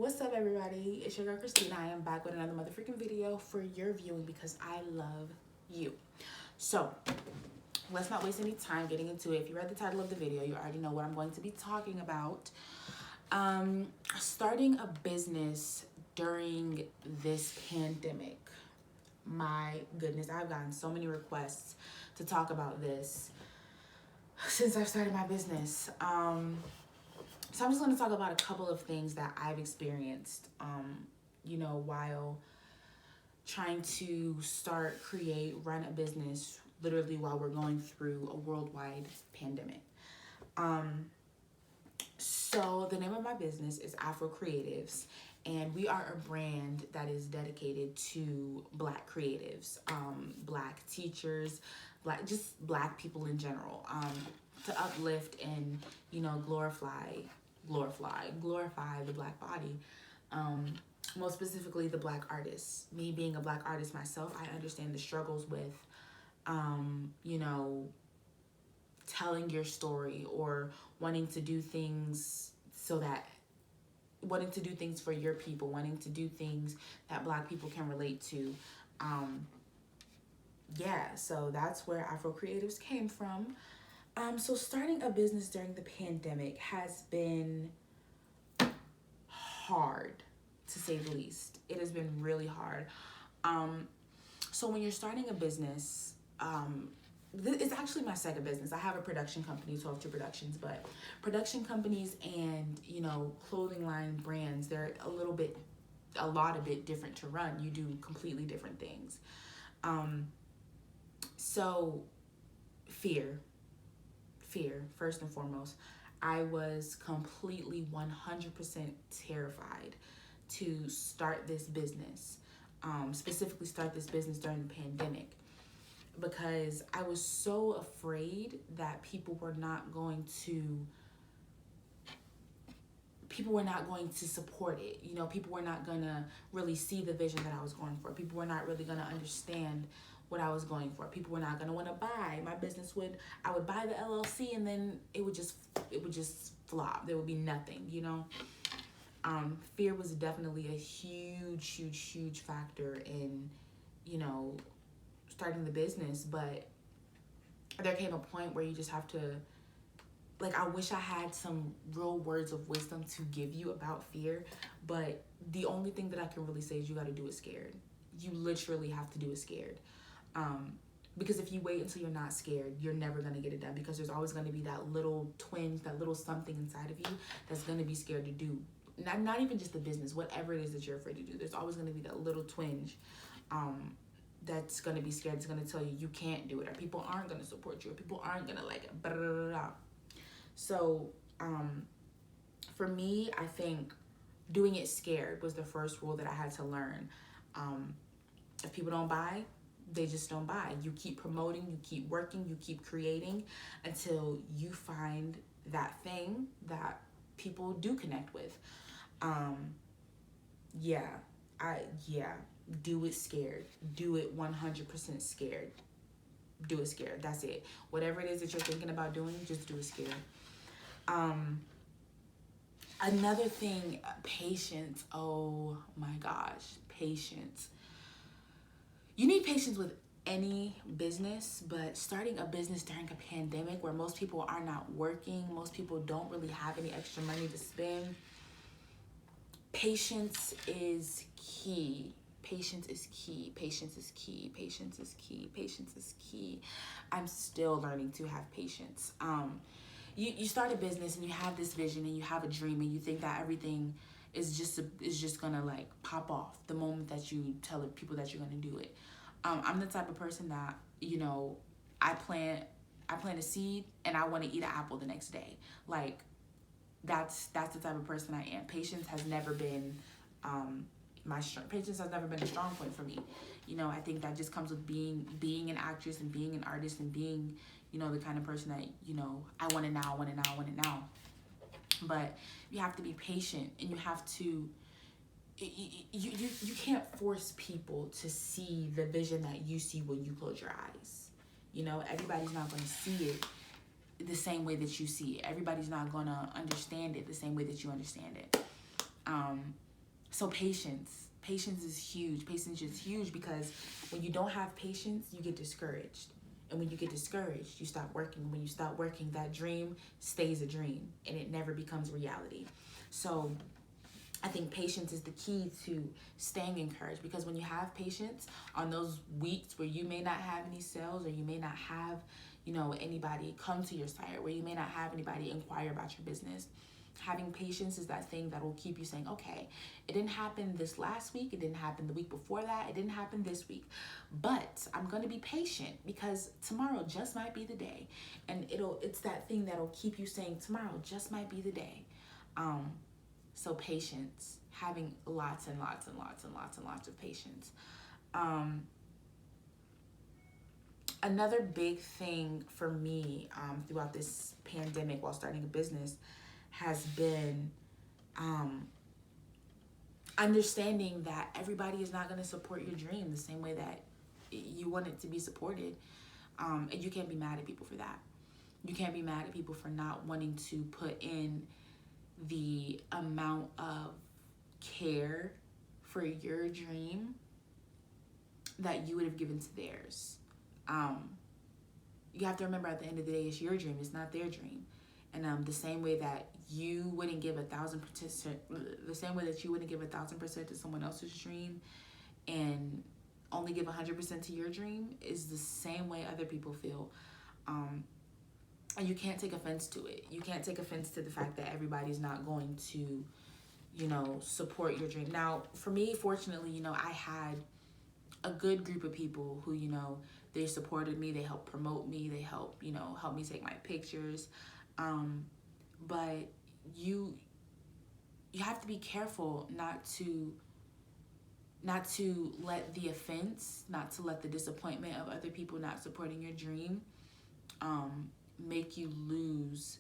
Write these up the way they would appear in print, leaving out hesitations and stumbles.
What's up, everybody? It's your girl Christina. I am back with another motherfucking video for your viewing because I love you. So, let's not waste any time getting into it. If you read the title of the video, you already know what I'm going to be talking about. Starting a business during this pandemic. My goodness, I've gotten so many requests to talk about this since I've started my business. So I'm just going to talk about a couple of things that I've experienced, while trying to start, create, run a business, literally while we're going through a worldwide pandemic. So the name of my business is Afro Creatives, and we are a brand that is dedicated to Black creatives, Black teachers, Black people in general, to uplift and, glorify the Black body. Most specifically the Black artists. Me being a Black artist myself, I understand the struggles with, telling your story or wanting to do things for your people, wanting to do things that Black people can relate to. So that's where Afro Creatives came from. So starting a business during the pandemic has been hard, to say the least. It has been really hard. So when you're starting a business, it's actually my second business. I have a production company, 12 2 Productions, but production companies and, clothing line brands, they're a lot of it different to run. You do completely different things. So fear, first and foremost. I was completely 100% terrified to start this business, specifically start this business during the pandemic, because I was so afraid that people were not going to support it. People were not going to really see the vision that I was going for. People were not really going to understand what I was going for. People were not going to want to buy my business. I would buy the LLC and then it would just flop. There would be nothing, Fear was definitely a huge factor in, starting the business. But there came a point where you just have to, I wish I had some real words of wisdom to give you about fear, but the only thing that I can really say is you got to do it scared. You literally have to do it scared. Because if you wait until you're not scared, you're never going to get it done, because there's always going to be that little twinge, that little something inside of you that's going to be scared to do. Not even just the business, whatever it is that you're afraid to do. There's always going to be that little twinge that's going to be scared. It's going to tell you you can't do it, or people aren't going to support you, or people aren't going to like it. Blah, blah, blah, blah. So for me, I think doing it scared was the first rule that I had to learn. If people don't buy, they just don't buy. You keep promoting, you keep working, you keep creating until you find that thing that people do connect with. Do it scared. Do it 100% scared. Do it scared. That's it. Whatever it is that you're thinking about doing, just do it scared. Another thing, patience. Oh my gosh, patience. You need patience with any business, but starting a business during a pandemic where most people are not working, most people don't really have any extra money to spend, patience is key. Patience is key. Patience is key. Patience is key. Patience is key. I'm still learning to have patience. You start a business and you have this vision and you have a dream and you think that everything is just gonna pop off the moment that you tell people that you're gonna do it. I'm the type of person that, I plant a seed and I want to eat an apple the next day. That's the type of person I am. Patience has never been patience has never been a strong point for me. I think that just comes with being an actress and being an artist and being, the kind of person that, I want it now. But you have to be patient, and you have to, you can't force people to see the vision that you see when you close your eyes. Everybody's not going to see it the same way that you see it. Everybody's not going to understand it the same way that you understand it. So patience is huge. Patience is huge because when you don't have patience, you get discouraged. And when you get discouraged, you stop working. When you stop working, that dream stays a dream and it never becomes reality. So I think patience is the key to staying encouraged, because when you have patience on those weeks where you may not have any sales, or you may not have, anybody come to your site, where you may not have anybody inquire about your business, having patience is that thing that will keep you saying, okay, it didn't happen this last week, it didn't happen the week before that, it didn't happen this week, but I'm going to be patient because tomorrow just might be the day. And it's that thing that'll keep you saying tomorrow just might be the day. So patience, having lots and lots and lots and lots and lots of patience. Another big thing for me throughout this pandemic while starting a business has been understanding that everybody is not going to support your dream the same way that you want it to be supported. And you can't be mad at people for that. You can't be mad at people for not wanting to put in the amount of care for your dream that you would have given to theirs. You have to remember, at the end of the day, it's your dream, it's not their dream. And the same way that you wouldn't give 1,000%, the same way that you wouldn't give 1,000% to someone else's dream and only give 100% to your dream, is the same way other people feel. And you can't take offense to it. You can't take offense to the fact that everybody's not going to, support your dream. Now, for me, fortunately, I had a good group of people who, they supported me, they helped promote me, they helped me take my pictures. But you have to be careful not to let the offense, not to let the disappointment of other people not supporting your dream make you lose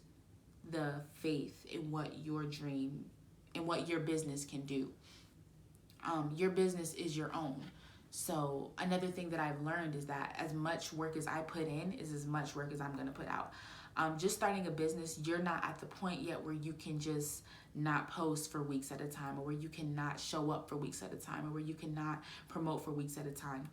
the faith in what your dream and what your business can do. Your business is your own. So another thing that I've learned is that as much work as I put in is as much work as I'm going to put out. Just starting a business, you're not at the point yet where you can just not post for weeks at a time, or where you cannot show up for weeks at a time, or where you cannot promote for weeks at a time.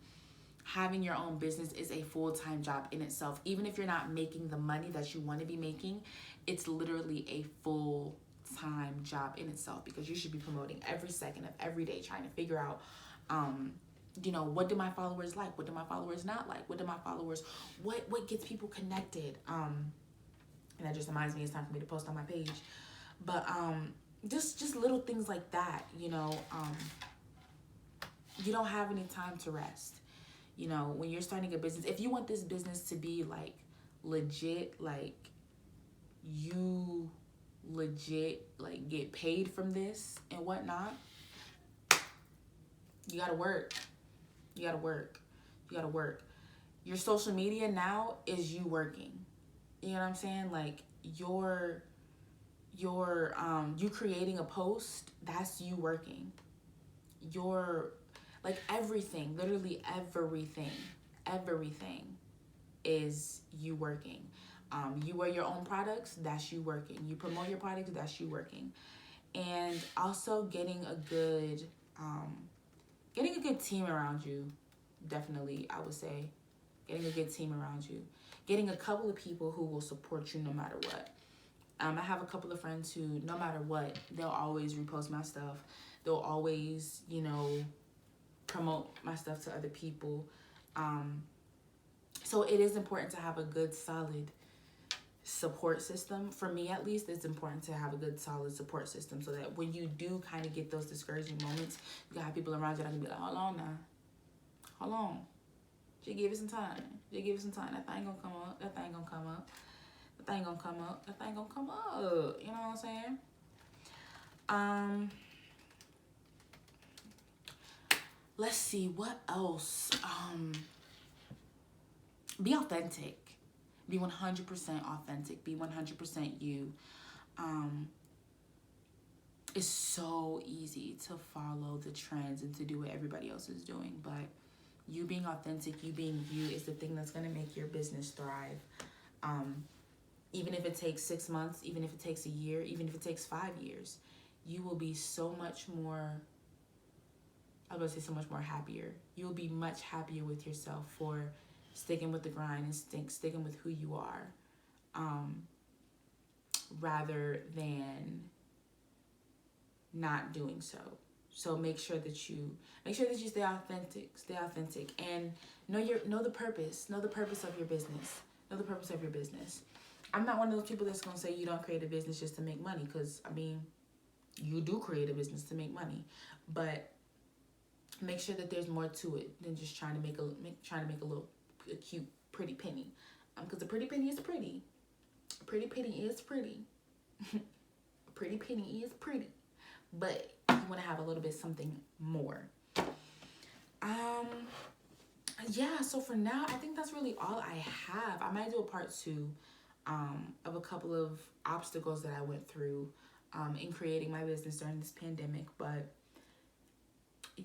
Having your own business is a full-time job in itself. Even if you're not making the money that you want to be making, it's literally a full-time job in itself, because you should be promoting every second of every day, trying to figure out, what do my followers like? What do my followers not like? What gets people connected? And that just reminds me it's time for me to post on my page. But just little things like that, you don't have any time to rest. When you're starting a business, if you want this business to be like legit, like you legit like get paid from this and whatnot, you gotta work. You gotta work. You gotta work. Your social media now is you working. You know what I'm saying? Like you creating a post, that's you working. Your like everything, literally everything is you working. You wear your own products, that's you working. You promote your products, that's you working. And also getting a good team around you, definitely, I would say. Getting a good team around you. Getting a couple of people who will support you no matter what. I have a couple of friends who, no matter what, they'll always repost my stuff. They'll always, promote my stuff to other people. So it is important to have a good, solid support system. For me, at least, it's important to have a good, solid support system, so that when you do kind of get those discouraging moments, you can have people around you that can be like, hold on now. Hold on. Just give it some time. Just give it some time. That thing gonna come up. That thing gonna come up. That thing gonna come up. That thing gonna come up. You know what I'm saying? Let's see, what else? Be authentic. Be 100% authentic. Be 100% you. It's so easy to follow the trends and to do what everybody else is doing, but you being authentic, you being you, is the thing that's going to make your business thrive. Even if it takes 6 months, even if it takes a year, even if it takes 5 years, you will be so much more I was going to say so much more happier. You'll be much happier with yourself for sticking with the grind and sticking with who you are, rather than not doing so. So make sure that you stay authentic, and know the purpose of your business. Know the purpose of your business. I'm not one of those people that's gonna say you don't create a business just to make money, because I mean, you do create a business to make money, but make sure that there's more to it than just trying to make a cute pretty penny, because a pretty penny is pretty. A pretty penny is pretty. A pretty penny is pretty, but you want to have a little bit something more. Yeah, so for now, I think that's really all I have. I might do a part 2 of a couple of obstacles that I went through in creating my business during this pandemic. But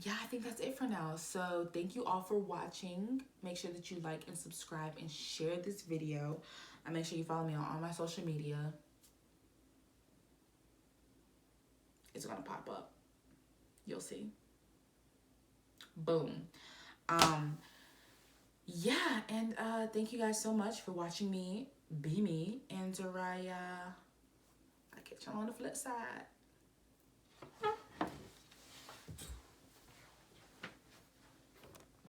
yeah, I think that's it for now. So thank you all for watching. Make sure that you like and subscribe and share this video. And make sure you follow me on all my social media. It's gonna pop up. You'll see. Boom. Yeah, and thank you guys so much for watching me be me, and I'll catch y'all on the flip side.